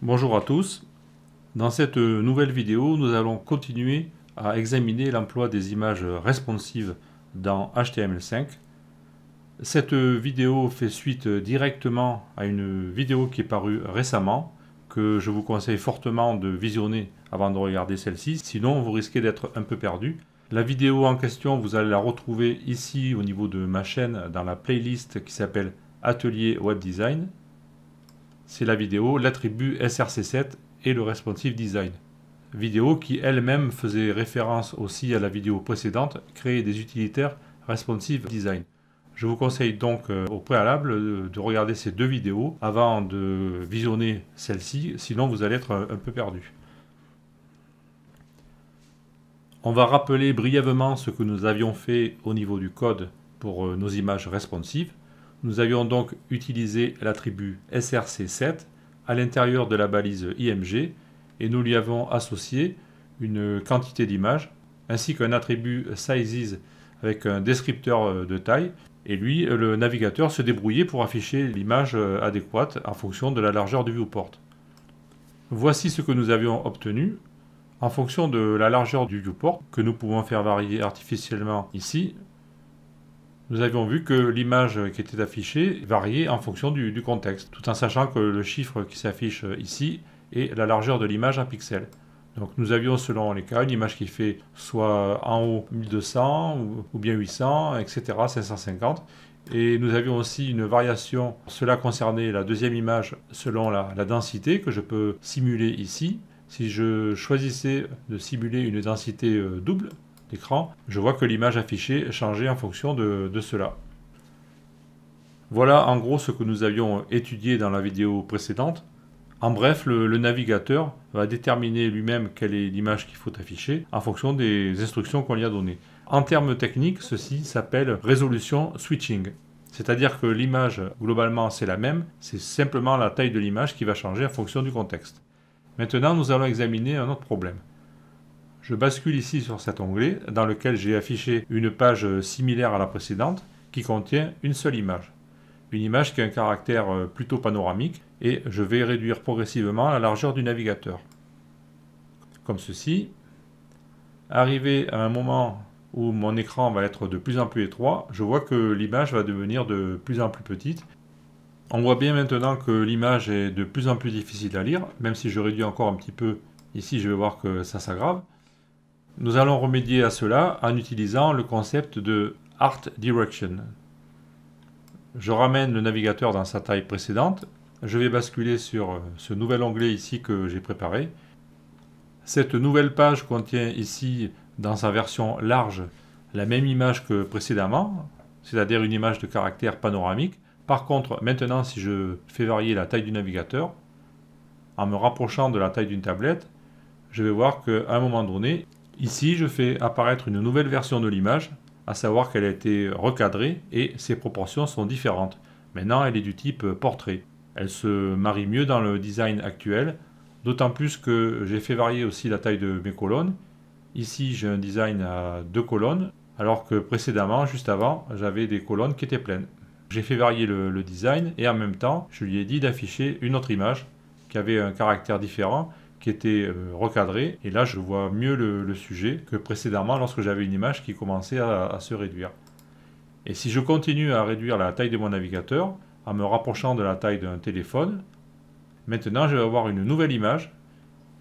Bonjour à tous. Dans cette nouvelle vidéo, nous allons continuer à examiner l'emploi des images responsives dans HTML5. Cette vidéo fait suite directement à une vidéo qui est parue récemment, que je vous conseille fortement de visionner avant de regarder celle-ci, sinon vous risquez d'être un peu perdu. La vidéo en question, vous allez la retrouver ici au niveau de ma chaîne dans la playlist qui s'appelle Atelier Web Design. C'est la vidéo l'attribut SRC7 et le responsive design. Vidéo qui elle-même faisait référence aussi à la vidéo précédente, créer des utilitaires responsive design. Je vous conseille donc au préalable de regarder ces deux vidéos avant de visionner celle-ci, sinon vous allez être un peu perdu. On va rappeler brièvement ce que nous avions fait au niveau du code pour nos images responsives. Nous avions donc utilisé l'attribut src7 à l'intérieur de la balise img et nous lui avons associé une quantité d'images ainsi qu'un attribut sizes avec un descripteur de taille, et lui, le navigateur se débrouillait pour afficher l'image adéquate en fonction de la largeur du viewport. Voici ce que nous avions obtenu. En fonction de la largeur du viewport, que nous pouvons faire varier artificiellement ici, nous avions vu que l'image qui était affichée variait en fonction du contexte, tout en sachant que le chiffre qui s'affiche ici est la largeur de l'image en pixels. Donc nous avions selon les cas une image qui fait soit en haut 1200 ou bien 800, etc., 550. Et nous avions aussi une variation, cela concernait la deuxième image selon la densité que je peux simuler ici. Si je choisissais de simuler une densité double d'écran, je vois que l'image affichée changeait en fonction de cela. Voilà en gros ce que nous avions étudié dans la vidéo précédente. En bref, le navigateur va déterminer lui-même quelle est l'image qu'il faut afficher en fonction des instructions qu'on lui a données. En termes techniques, ceci s'appelle résolution switching. C'est-à-dire que l'image, globalement, c'est la même, c'est simplement la taille de l'image qui va changer en fonction du contexte. Maintenant, nous allons examiner un autre problème. Je bascule ici sur cet onglet dans lequel j'ai affiché une page similaire à la précédente qui contient une seule image. Une image qui a un caractère plutôt panoramique, et je vais réduire progressivement la largeur du navigateur. Comme ceci. Arrivé à un moment où mon écran va être de plus en plus étroit, je vois que l'image va devenir de plus en plus petite. On voit bien maintenant que l'image est de plus en plus difficile à lire, même si je réduis encore un petit peu. Ici, je vais voir que ça s'aggrave. Nous allons remédier à cela en utilisant le concept de Art Direction. Je ramène le navigateur dans sa taille précédente. Je vais basculer sur ce nouvel onglet ici que j'ai préparé. Cette nouvelle page contient ici, dans sa version large, la même image que précédemment, c'est-à-dire une image de caractère panoramique. Par contre, maintenant, si je fais varier la taille du navigateur, en me rapprochant de la taille d'une tablette, je vais voir qu'à un moment donné, ici, je fais apparaître une nouvelle version de l'image, à savoir qu'elle a été recadrée et ses proportions sont différentes. Maintenant, elle est du type portrait. Elle se marie mieux dans le design actuel, d'autant plus que j'ai fait varier aussi la taille de mes colonnes. Ici, j'ai un design à 2 colonnes, alors que précédemment, juste avant, j'avais des colonnes qui étaient pleines. J'ai fait varier le design et en même temps, je lui ai dit d'afficher une autre image qui avait un caractère différent, qui était recadré, et là je vois mieux le sujet que précédemment lorsque j'avais une image qui commençait à se réduire. Et si je continue à réduire la taille de mon navigateur en me rapprochant de la taille d'un téléphone, maintenant je vais avoir une nouvelle image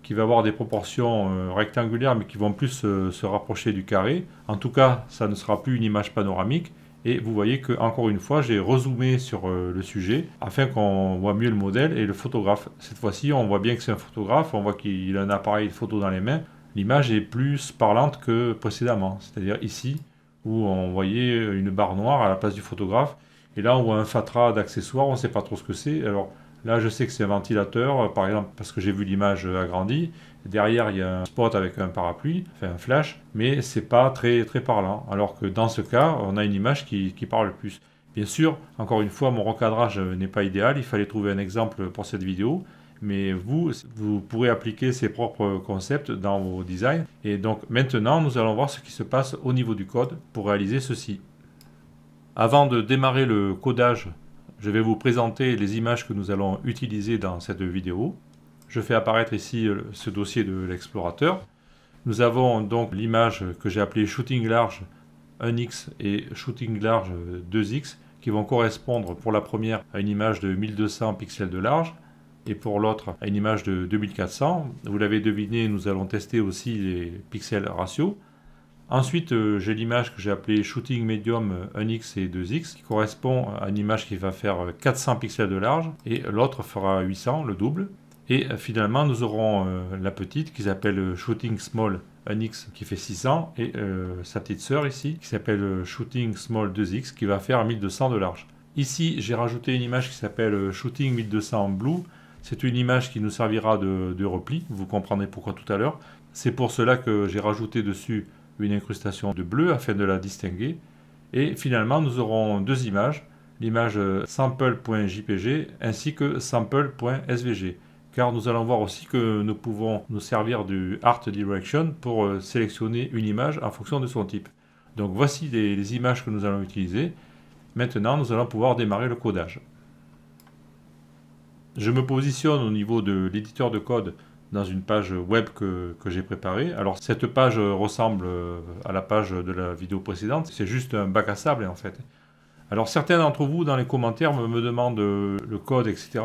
qui va avoir des proportions rectangulaires mais qui vont plus se rapprocher du carré. En tout cas, ça ne sera plus une image panoramique. Et vous voyez que, encore une fois, j'ai rezoomé sur le sujet afin qu'on voit mieux le modèle et le photographe. Cette fois-ci, on voit bien que c'est un photographe, on voit qu'il a un appareil photo dans les mains. L'image est plus parlante que précédemment, c'est-à-dire ici, où on voyait une barre noire à la place du photographe. Et là, on voit un fatras d'accessoires, on ne sait pas trop ce que c'est. Alors là, je sais que c'est un ventilateur, par exemple, parce que j'ai vu l'image agrandie. Derrière, il y a un spot avec un parapluie, enfin un flash, mais c'est pas très parlant. Alors que dans ce cas, on a une image qui parle plus. Bien sûr, encore une fois, mon recadrage n'est pas idéal. Il fallait trouver un exemple pour cette vidéo. Mais vous pourrez appliquer ces propres concepts dans vos designs. Et donc maintenant, nous allons voir ce qui se passe au niveau du code pour réaliser ceci. Avant de démarrer le codage, je vais vous présenter les images que nous allons utiliser dans cette vidéo. Je fais apparaître ici ce dossier de l'explorateur. Nous avons donc l'image que j'ai appelée Shooting Large 1x et Shooting Large 2x qui vont correspondre pour la première à une image de 1200 pixels de large et pour l'autre à une image de 2400. Vous l'avez deviné, nous allons tester aussi les pixels ratio. Ensuite, j'ai l'image que j'ai appelée Shooting Medium 1x et 2x qui correspond à une image qui va faire 400 pixels de large et l'autre fera 800, le double. Et finalement, nous aurons la petite qui s'appelle Shooting Small 1x qui fait 600 et sa petite sœur ici qui s'appelle Shooting Small 2x qui va faire 1200 de large. Ici, j'ai rajouté une image qui s'appelle Shooting 1200 Blue. C'est une image qui nous servira de repli, vous comprendrez pourquoi tout à l'heure. C'est pour cela que j'ai rajouté dessus une incrustation de bleu afin de la distinguer. Et finalement, nous aurons deux images, l'image sample.jpg ainsi que sample.svg. Car nous allons voir aussi que nous pouvons nous servir du Art Direction pour sélectionner une image en fonction de son type. Donc voici les images que nous allons utiliser. Maintenant, nous allons pouvoir démarrer le codage. Je me positionne au niveau de l'éditeur de code dans une page web que j'ai préparée. Alors cette page ressemble à la page de la vidéo précédente, c'est juste un bac à sable en fait. Alors certains d'entre vous dans les commentaires me demandent le code, etc.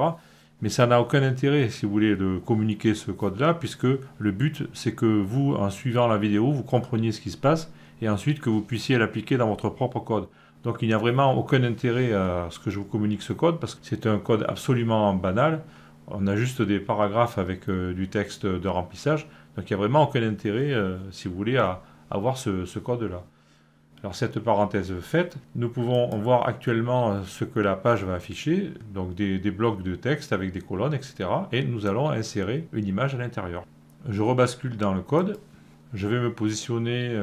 Mais ça n'a aucun intérêt, si vous voulez, de communiquer ce code-là, puisque le but, c'est que vous, en suivant la vidéo, vous compreniez ce qui se passe, et ensuite que vous puissiez l'appliquer dans votre propre code. Donc il n'y a vraiment aucun intérêt à ce que je vous communique ce code, parce que c'est un code absolument banal. On a juste des paragraphes avec du texte de remplissage, donc il n'y a vraiment aucun intérêt, si vous voulez, à avoir ce code-là. Alors cette parenthèse faite, nous pouvons voir actuellement ce que la page va afficher, donc des blocs de texte avec des colonnes, etc. Et nous allons insérer une image à l'intérieur. Je rebascule dans le code, je vais me positionner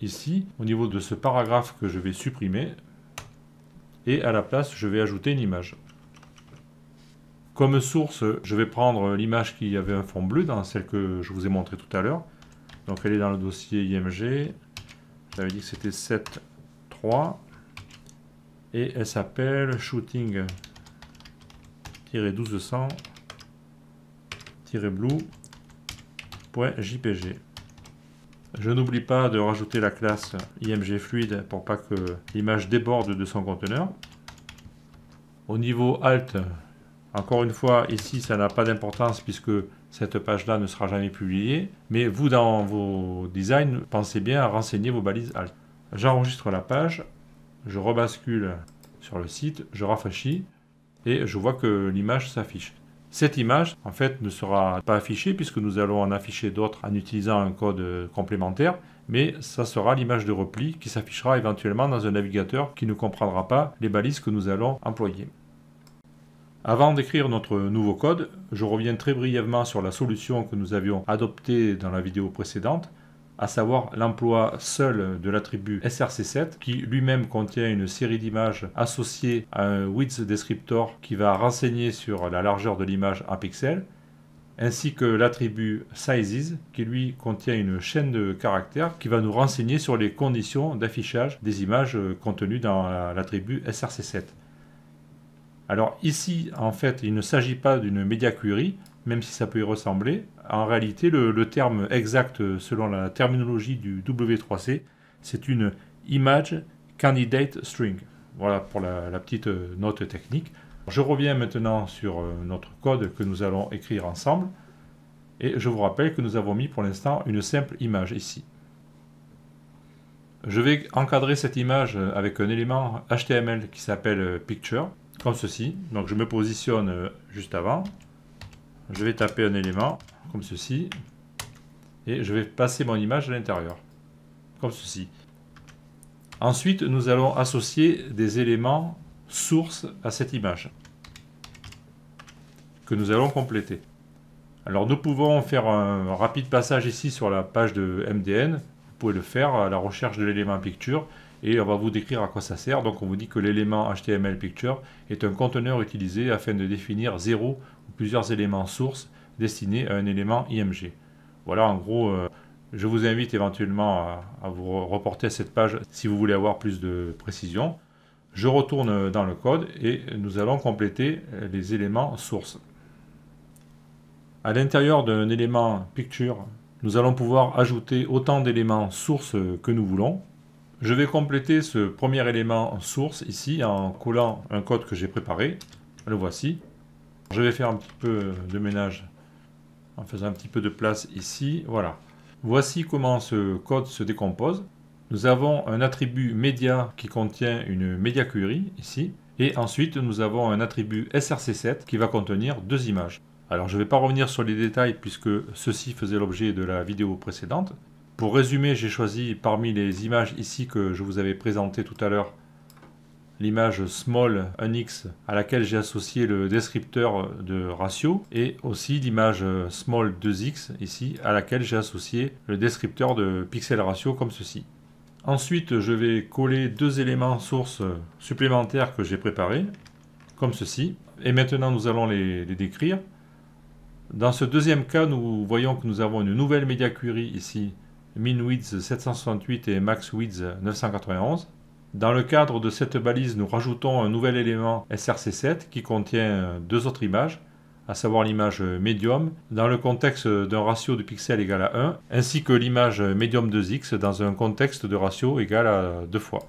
ici, au niveau de ce paragraphe que je vais supprimer, et à la place, je vais ajouter une image. Comme source, je vais prendre l'image qui avait un fond bleu, dans celle que je vous ai montrée tout à l'heure. Donc elle est dans le dossier IMG. J'avais dit que c'était 7.3 et elle s'appelle shooting-1200-blue.jpg. Je n'oublie pas de rajouter la classe IMG fluide pour pas que l'image déborde de son conteneur. Au niveau alt, encore une fois, ici ça n'a pas d'importance puisque cette page-là ne sera jamais publiée, mais vous dans vos designs, pensez bien à renseigner vos balises alt. J'enregistre la page, je rebascule sur le site, je rafraîchis et je vois que l'image s'affiche. Cette image, en fait, ne sera pas affichée puisque nous allons en afficher d'autres en utilisant un code complémentaire, mais ça sera l'image de repli qui s'affichera éventuellement dans un navigateur qui ne comprendra pas les balises que nous allons employer. Avant d'écrire notre nouveau code, je reviens très brièvement sur la solution que nous avions adoptée dans la vidéo précédente, à savoir l'emploi seul de l'attribut src7 qui lui-même contient une série d'images associées à un width descriptor qui va renseigner sur la largeur de l'image en pixels, ainsi que l'attribut sizes qui lui contient une chaîne de caractères qui va nous renseigner sur les conditions d'affichage des images contenues dans l'attribut src7. Alors ici, en fait, il ne s'agit pas d'une media query, même si ça peut y ressembler. En réalité, le terme exact, selon la terminologie du W3C, c'est une Image Candidate String. Voilà pour la petite note technique. Je reviens maintenant sur notre code que nous allons écrire ensemble. Et je vous rappelle que nous avons mis pour l'instant une simple image ici. Je vais encadrer cette image avec un élément HTML qui s'appelle Picture. Comme ceci, donc je me positionne juste avant, je vais taper un élément comme ceci, et je vais passer mon image à l'intérieur, comme ceci. Ensuite, nous allons associer des éléments sources à cette image, que nous allons compléter. Alors nous pouvons faire un rapide passage ici sur la page de MDN, vous pouvez le faire à la recherche de l'élément picture, et on va vous décrire à quoi ça sert. Donc on vous dit que l'élément HTML Picture est un conteneur utilisé afin de définir 0 ou plusieurs éléments sources destinés à un élément IMG. Voilà, en gros, je vous invite éventuellement à vous reporter à cette page si vous voulez avoir plus de précision. Je retourne dans le code et nous allons compléter les éléments sources. À l'intérieur d'un élément Picture, nous allons pouvoir ajouter autant d'éléments sources que nous voulons. Je vais compléter ce premier élément source ici en collant un code que j'ai préparé. Le voici. Je vais faire un petit peu de ménage en faisant un petit peu de place ici. Voilà. Voici comment ce code se décompose. Nous avons un attribut média qui contient une media query ici. Et ensuite, nous avons un attribut src7 qui va contenir deux images. Alors, je ne vais pas revenir sur les détails puisque ceci faisait l'objet de la vidéo précédente. Pour résumer, j'ai choisi parmi les images ici que je vous avais présentées tout à l'heure, l'image small 1x à laquelle j'ai associé le descripteur de ratio et aussi l'image small 2x ici à laquelle j'ai associé le descripteur de pixel ratio comme ceci. Ensuite, je vais coller deux éléments sources supplémentaires que j'ai préparés comme ceci et maintenant nous allons les décrire. Dans ce deuxième cas, nous voyons que nous avons une nouvelle media query ici, min-width 768 et max-width 991. Dans le cadre de cette balise, nous rajoutons un nouvel élément src7 qui contient deux autres images, à savoir l'image medium dans le contexte d'un ratio de pixels égal à 1, ainsi que l'image medium 2x dans un contexte de ratio égal à 2 fois.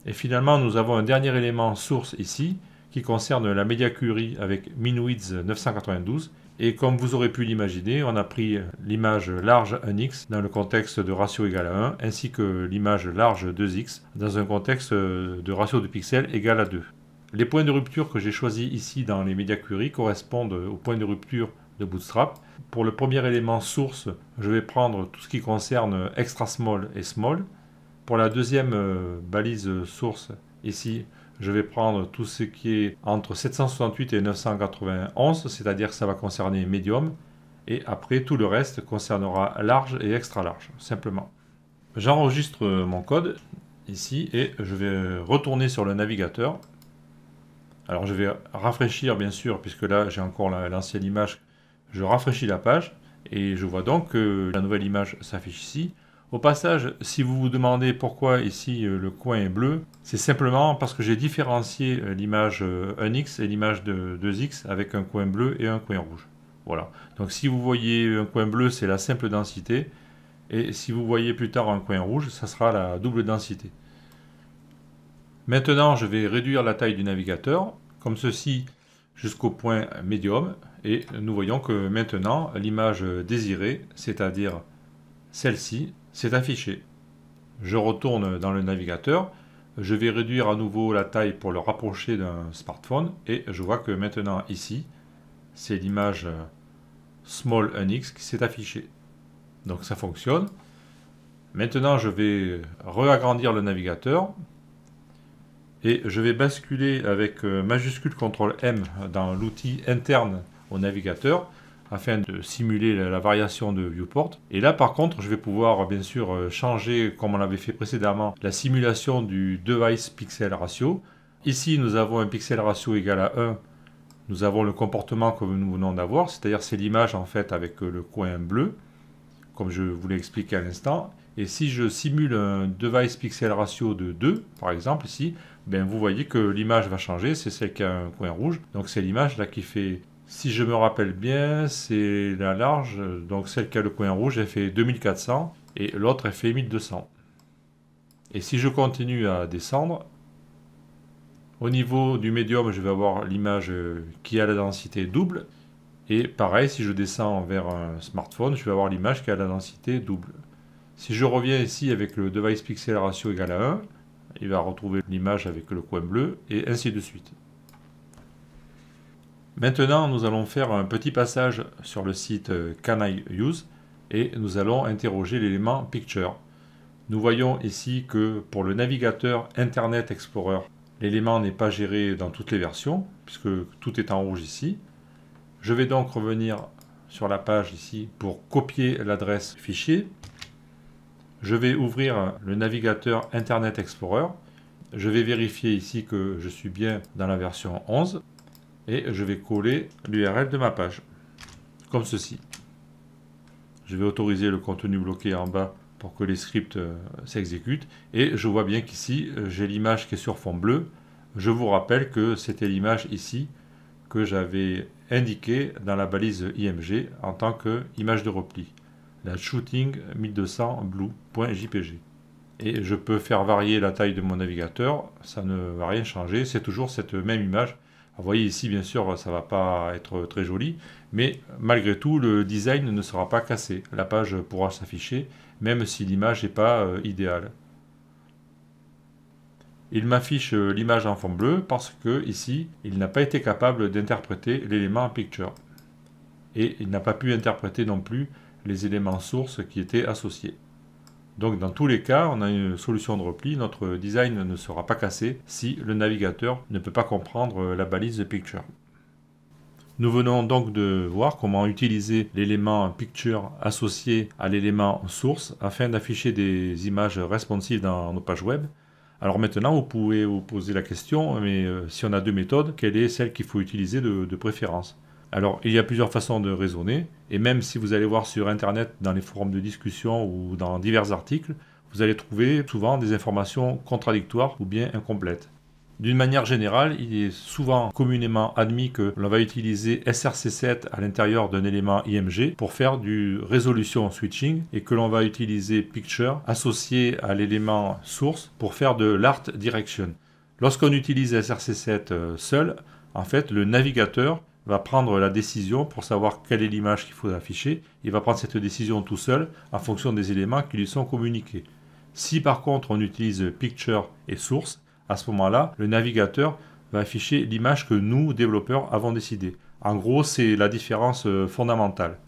Et finalement, nous avons un dernier élément source ici, qui concerne la media query avec min-width 992. Et comme vous aurez pu l'imaginer, on a pris l'image large 1x dans le contexte de ratio égal à 1, ainsi que l'image large 2x dans un contexte de ratio de pixels égal à 2. Les points de rupture que j'ai choisis ici dans les media query correspondent aux points de rupture de Bootstrap. Pour le premier élément source, je vais prendre tout ce qui concerne extra small et small. Pour la deuxième balise source, ici, je vais prendre tout ce qui est entre 768 et 991, c'est-à-dire que ça va concerner medium. Et après, tout le reste concernera large et extra large, simplement. J'enregistre mon code ici et je vais retourner sur le navigateur. Alors je vais rafraîchir bien sûr, puisque là j'ai encore l'ancienne image. Je rafraîchis la page et je vois donc que la nouvelle image s'affiche ici. Au passage, si vous vous demandez pourquoi ici le coin est bleu, c'est simplement parce que j'ai différencié l'image 1x et l'image de 2x avec un coin bleu et un coin rouge. Voilà. Donc si vous voyez un coin bleu, c'est la simple densité. Et si vous voyez plus tard un coin rouge, ça sera la double densité. Maintenant, je vais réduire la taille du navigateur, comme ceci, jusqu'au point médium. Et nous voyons que maintenant, l'image désirée, c'est-à-dire celle-ci, s'est affichée. Je retourne dans le navigateur. Je vais réduire à nouveau la taille pour le rapprocher d'un smartphone. Et je vois que maintenant, ici, c'est l'image small 1x qui s'est affichée. Donc ça fonctionne. Maintenant, je vais réagrandir le navigateur. Et je vais basculer avec majuscule CTRL M dans l'outil interne au navigateur afin de simuler la variation de viewport. Et là par contre je vais pouvoir bien sûr changer, comme on l'avait fait précédemment, la simulation du device pixel ratio. Ici nous avons un pixel ratio égal à 1. Nous avons le comportement que nous venons d'avoir, c'est-à-dire c'est l'image en fait avec le coin bleu, comme je vous l'ai expliqué à l'instant. Et si je simule un device pixel ratio de 2, par exemple ici, ben vous voyez que l'image va changer, c'est celle qui a un coin rouge. Donc c'est l'image là qui fait, si je me rappelle bien, c'est la large, donc celle qui a le coin rouge, elle fait 2400 et l'autre elle fait 1200. Et si je continue à descendre, au niveau du médium, je vais avoir l'image qui a la densité double. Et pareil, si je descends vers un smartphone, je vais avoir l'image qui a la densité double. Si je reviens ici avec le device pixel ratio égal à 1, il va retrouver l'image avec le coin bleu, et ainsi de suite. Maintenant, nous allons faire un petit passage sur le site Can I Use, et nous allons interroger l'élément Picture. Nous voyons ici que pour le navigateur Internet Explorer, l'élément n'est pas géré dans toutes les versions, puisque tout est en rouge ici. Je vais donc revenir sur la page ici pour copier l'adresse fichier. Je vais ouvrir le navigateur Internet Explorer. Je vais vérifier ici que je suis bien dans la version 11. Et je vais coller l'URL de ma page, comme ceci. Je vais autoriser le contenu bloqué en bas pour que les scripts s'exécutent. Et je vois bien qu'ici, j'ai l'image qui est sur fond bleu. Je vous rappelle que c'était l'image ici que j'avais indiqué dans la balise IMG en tant qu'image de repli, la shooting 1200 blue.jpg. Et je peux faire varier la taille de mon navigateur, ça ne va rien changer, c'est toujours cette même image. Vous voyez ici, bien sûr, ça ne va pas être très joli, mais malgré tout, le design ne sera pas cassé. La page pourra s'afficher, même si l'image n'est pas idéale. Il m'affiche l'image en fond bleu parce que ici, il n'a pas été capable d'interpréter l'élément picture. Et il n'a pas pu interpréter non plus les éléments sources qui étaient associés. Donc dans tous les cas, on a une solution de repli, notre design ne sera pas cassé si le navigateur ne peut pas comprendre la balise picture. Nous venons donc de voir comment utiliser l'élément picture associé à l'élément source afin d'afficher des images responsives dans nos pages web. Alors maintenant, vous pouvez vous poser la question, mais si on a deux méthodes, quelle est celle qu'il faut utiliser de préférence ? Alors, il y a plusieurs façons de raisonner, et même si vous allez voir sur Internet, dans les forums de discussion ou dans divers articles, vous allez trouver souvent des informations contradictoires ou bien incomplètes. D'une manière générale, il est souvent communément admis que l'on va utiliser SRC7 à l'intérieur d'un élément IMG pour faire du résolution switching et que l'on va utiliser Picture associé à l'élément source pour faire de l'art direction. Lorsqu'on utilise SRC7 seul, en fait, le navigateur va prendre la décision pour savoir quelle est l'image qu'il faut afficher. Il va prendre cette décision tout seul en fonction des éléments qui lui sont communiqués. Si par contre on utilise Picture et Source, à ce moment-là, le navigateur va afficher l'image que nous, développeurs, avons décidé. En gros, c'est la différence fondamentale.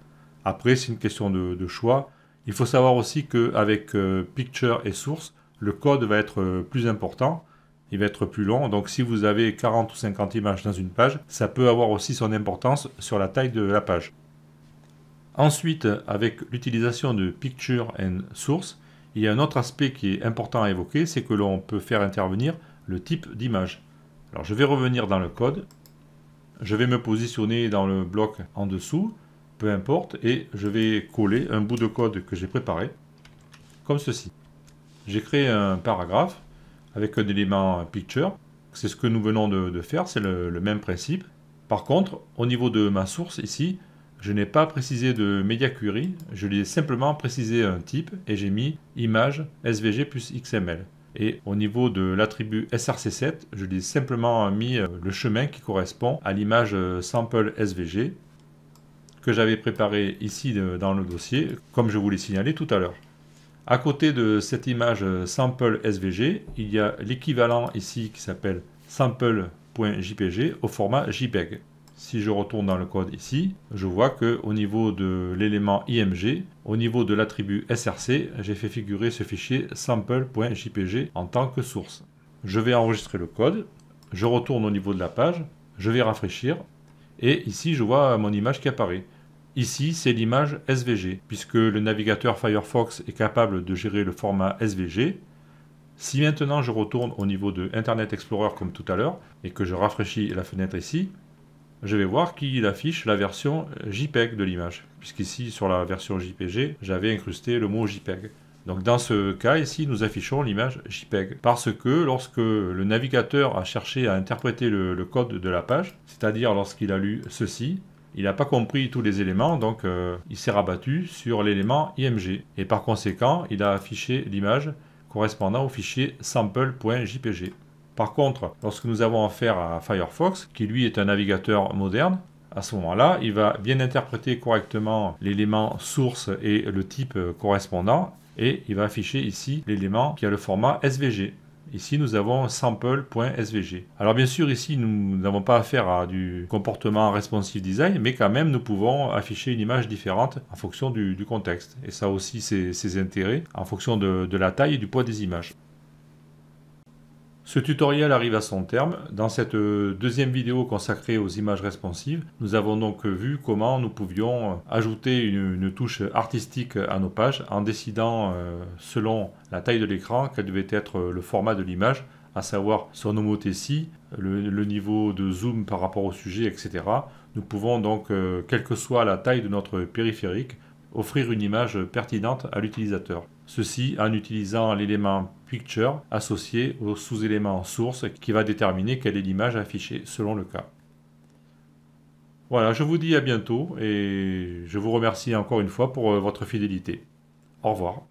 Après, c'est une question de choix. Il faut savoir aussi qu'avec Picture et Source, le code va être plus important. Il va être plus long, donc si vous avez 40 ou 50 images dans une page, ça peut avoir aussi son importance sur la taille de la page. Ensuite, avec l'utilisation de Picture and Source, il y a un autre aspect qui est important à évoquer, c'est que l'on peut faire intervenir le type d'image. Alors je vais revenir dans le code, je vais me positionner dans le bloc en dessous, peu importe, et je vais coller un bout de code que j'ai préparé, comme ceci. J'ai créé un paragraphe avec un élément picture. C'est ce que nous venons de faire, c'est le même principe. Par contre, au niveau de ma source ici, je n'ai pas précisé de media query, je lui ai simplement précisé un type et j'ai mis image svg plus xml. Et au niveau de l'attribut src7, je lui ai simplement mis le chemin qui correspond à l'image sample svg que j'avais préparé ici dans le dossier, comme je vous l'ai signalé tout à l'heure. À côté de cette image sample SVG, il y a l'équivalent ici qui s'appelle sample.jpg au format JPEG. Si je retourne dans le code ici, je vois qu'au niveau de l'élément IMG, au niveau de l'attribut SRC, j'ai fait figurer ce fichier sample.jpg en tant que source. Je vais enregistrer le code, je retourne au niveau de la page, je vais rafraîchir, et ici je vois mon image qui apparaît. Ici, c'est l'image SVG, puisque le navigateur Firefox est capable de gérer le format SVG. Si maintenant je retourne au niveau de Internet Explorer comme tout à l'heure, et que je rafraîchis la fenêtre ici, je vais voir qu'il affiche la version JPEG de l'image, puisqu'ici, sur la version JPG, j'avais incrusté le mot JPEG. Donc dans ce cas ici, nous affichons l'image JPEG, parce que lorsque le navigateur a cherché à interpréter le code de la page, c'est-à-dire lorsqu'il a lu ceci, il n'a pas compris tous les éléments, donc il s'est rabattu sur l'élément IMG. Et par conséquent, il a affiché l'image correspondant au fichier sample.jpg. Par contre, lorsque nous avons affaire à Firefox, qui lui est un navigateur moderne, à ce moment-là, il va bien interpréter correctement l'élément source et le type correspondant, et il va afficher ici l'élément qui a le format SVG. Ici, nous avons sample.svg. Alors bien sûr, ici, nous n'avons pas affaire à du comportement responsive design, mais quand même, nous pouvons afficher une image différente en fonction du contexte. Et ça aussi, c'est ses intérêts, en fonction de la taille et du poids des images. Ce tutoriel arrive à son terme. Dans cette deuxième vidéo consacrée aux images responsives, nous avons donc vu comment nous pouvions ajouter une touche artistique à nos pages en décidant selon la taille de l'écran quel devait être le format de l'image, à savoir son homothétie, le niveau de zoom par rapport au sujet, etc. Nous pouvons donc, quelle que soit la taille de notre périphérique, offrir une image pertinente à l'utilisateur. Ceci en utilisant l'élément Picture associé au sous-élément Source qui va déterminer quelle est l'image affichée selon le cas. Voilà, je vous dis à bientôt et je vous remercie encore une fois pour votre fidélité. Au revoir.